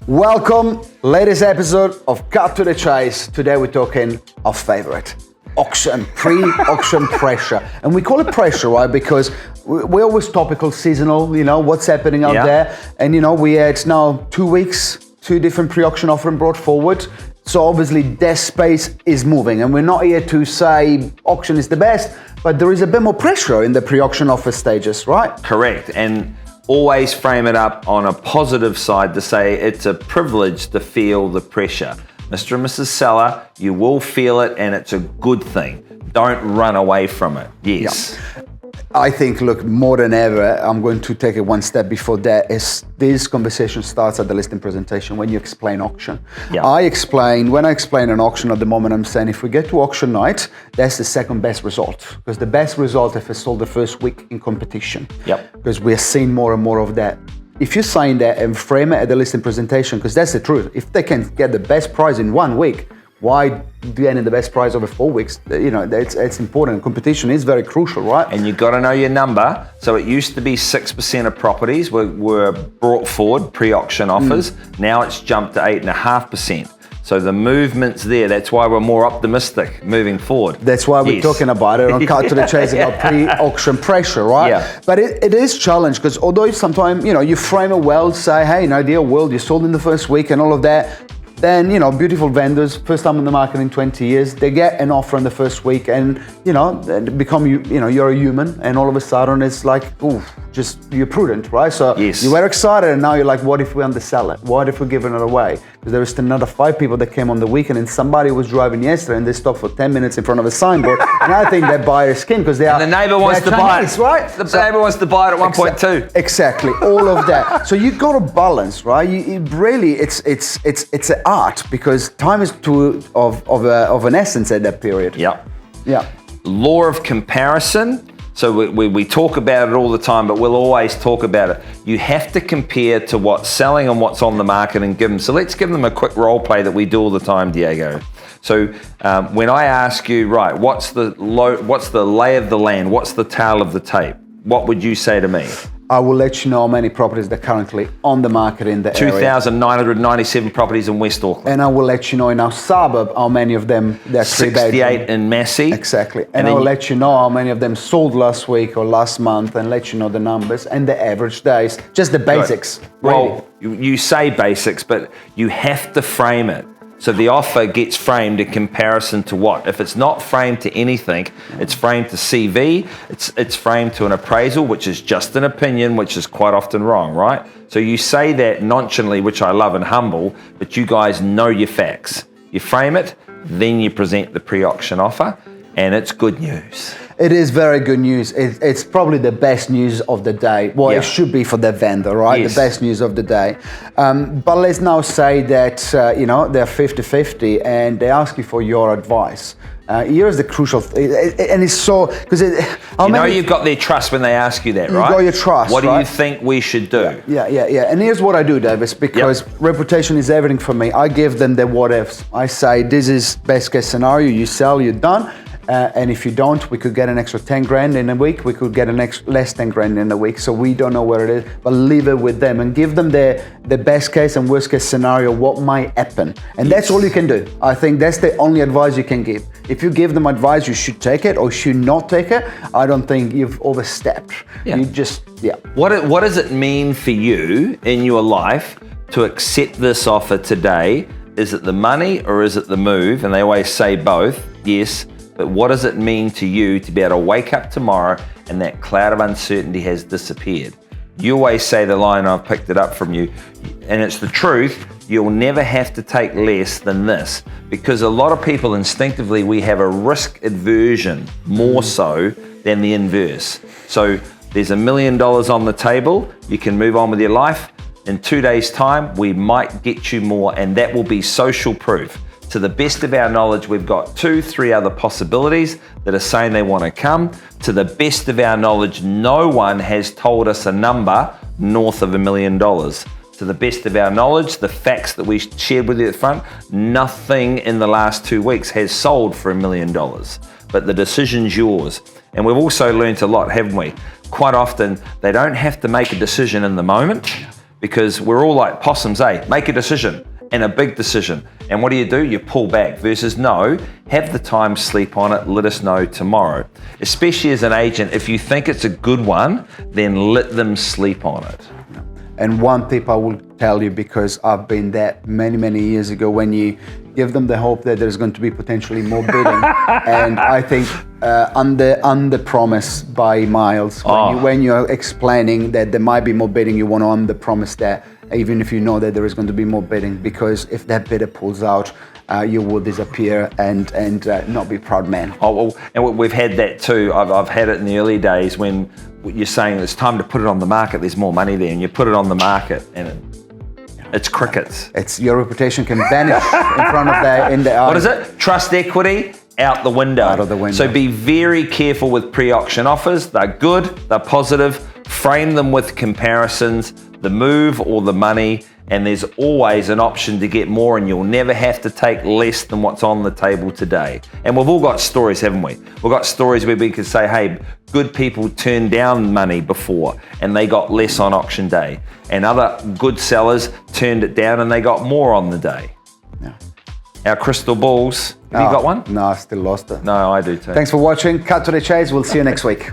Welcome, latest episode of Cut to the Chase. Today we're talking our favorite, auction, pre-auction pressure. And we call it pressure, right? Because we're always topical, seasonal, what's happening out there. And we had now 2 weeks, 2 different pre-auction offering brought forward. So obviously that space is moving, and we're not here to say auction is the best, but there is a bit more pressure in the pre-auction offer stages, right? Correct, and always frame it up on a positive side to say it's a privilege to feel the pressure. Mr. and Mrs. Seller, you will feel it, and it's a good thing. Don't run away from it. Yes. Yeah. I think, look, more than ever, I'm going to take it one step before that, is this conversation starts at the listing presentation when you explain auction. Yeah. When I explain an auction at the moment, I'm saying if we get to auction night, that's the second best result. Because the best result if it's sold the first week in competition. Yep. Because we're seeing more and more of that. If you sign that and frame it at the listing presentation, because that's the truth, if they can get the best price in 1 week, why getting the best price over 4 weeks? It's important. Competition is very crucial, right? And you got to know your number. So it used to be 6% of properties were brought forward, pre-auction offers. Now it's jumped to 8.5%. So the movement's there. That's why we're more optimistic moving forward. That's why we're talking about it on Cut to the Chase about pre-auction pressure, right? Yeah. But it is challenged because although sometimes, you frame it well, say, hey, in ideal world, you sold in the first week and all of that. Then, beautiful vendors, first time on the market in 20 years, they get an offer in the first week and, become, you're a human, and all of a sudden it's like, you're prudent, right? So you were excited and now you're like, what if we undersell it? What if we give it away? Because there was still another 5 people that came on the weekend and somebody was driving yesterday and they stopped for 10 minutes in front of a signboard. And I think that buyer's skin because the neighbor wants to buy it, right? The neighbor wants to buy it at 1.2. Exactly, all of that. So you got to balance, right? It's an art because time is of an essence at that period. Yeah. Law of comparison. So we talk about it all the time, but we'll always talk about it. You have to compare to what's selling and what's on the market and give them. So let's give them a quick role play that we do all the time, Diego. So when I ask you, right, what's the lay of the land? What's the tail of the tape? What would you say to me? I will let you know how many properties that are currently on the market in the area. 2,997 properties in West Auckland. And I will let you know in our suburb how many of them they're 68 in Massey. Exactly. And I will let you know how many of them sold last week or last month and let you know the numbers and the average days. Just the basics. Well, you say basics, but you have to frame it. So the offer gets framed in comparison to what? If it's not framed to anything, it's framed to CV, it's framed to an appraisal, which is just an opinion, which is quite often wrong, right? So you say that nonchalantly, which I love and humble, but you guys know your facts. You frame it, then you present the pre-auction offer, and it's good news. It is very good news. It's probably the best news of the day. Well, it should be for the vendor, right? Yes. The best news of the day. But let's now say that, they're 50-50 and they ask you for your advice. Here's the crucial and it's so, because you've got their trust when they ask you that, right? You got your trust, What do you think we should do? Yeah. And here's what I do, Davis, because reputation is everything for me. I give them the what ifs. I say, this is best case scenario, you sell, you're done. And if you don't, we could get an extra 10 grand in a week. We could get less 10 grand in a week. So we don't know where it is, but leave it with them and give them the best case and worst case scenario, what might happen. And that's all you can do. I think that's the only advice you can give. If you give them advice, you should take it or should not take it. I don't think you've overstepped. You just, What does it mean for you in your life to accept this offer today? Is it the money or is it the move? And they always say both, yes. But what does it mean to you to be able to wake up tomorrow and that cloud of uncertainty has disappeared? You always say the line, I've picked it up from you, and it's the truth, you'll never have to take less than this. Because a lot of people instinctively, we have a risk aversion more so than the inverse. So there's $1 million on the table, you can move on with your life. In 2 days' time, we might get you more, and that will be social proof. To the best of our knowledge, we've got 2-3 other possibilities that are saying they want to come. To the best of our knowledge, no one has told us a number north of $1 million. To the best of our knowledge, the facts that we shared with you at the front, nothing in the last 2 weeks has sold for $1 million. But the decision's yours. And we've also learned a lot, haven't we? Quite often, they don't have to make a decision in the moment. because we're all like possums, make a decision, and a big decision. And what do? You pull back versus no, have the time, sleep on it, let us know tomorrow. Especially as an agent, if you think it's a good one, then let them sleep on it. And one tip I will tell you, because I've been there many years ago, when you give them the hope that there's going to be potentially more bidding, and I think under promise by miles. When you're explaining that there might be more bidding, you want to under promise that, even if you know that there is going to be more bidding, because if that bidder pulls out, you will disappear and not be proud man. Oh, well, and we've had that too. I've had it in the early days when you're saying it's time to put it on the market, there's more money there, and you put it on the market and it's crickets. It's your reputation can vanish in front of in the eye. What is it? Trust equity out the window. Out of the window. So be very careful with pre-auction offers. They're good, they're positive. Frame them with comparisons, the move or the money, and there's always an option to get more, and you'll never have to take less than what's on the table today. And we've all got stories, haven't we? We've got stories where we can say, hey, good people turned down money before and they got less on auction day, and other good sellers turned it down and they got more on the day. Yeah. Our crystal balls, have you got one? No, I still lost it. No, I do too. Thanks for watching. Cut to the chase. We'll see you next week.